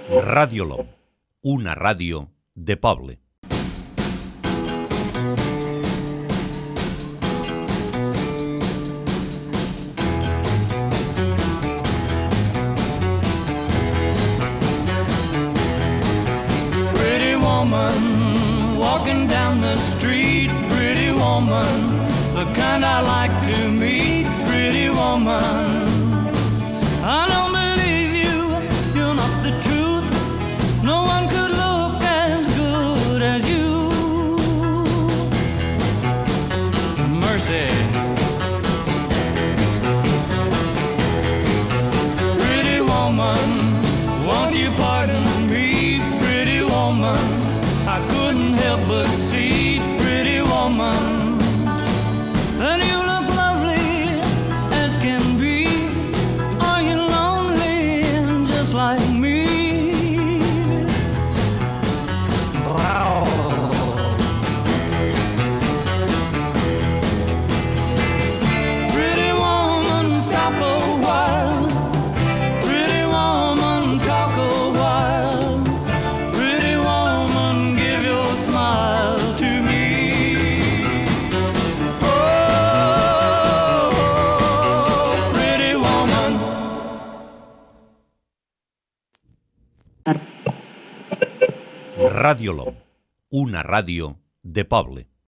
Radiolom, una ràdio de poble. Pretty woman, walking down the street. Pretty woman, the kind I like to meet. Pretty woman, I don't believe you, you're not the truth. No one could look as good as you. Mercy. Pretty woman, won't you pardon me? Pretty woman, I couldn't help but see. Pretty woman, and you look lovely as can be. Are you lonely just like me? Pretty woman, stop a while. Pretty woman, talk a while. Pretty woman, give your smile to me. Oh, pretty woman. Radiolom, una ràdio de poble.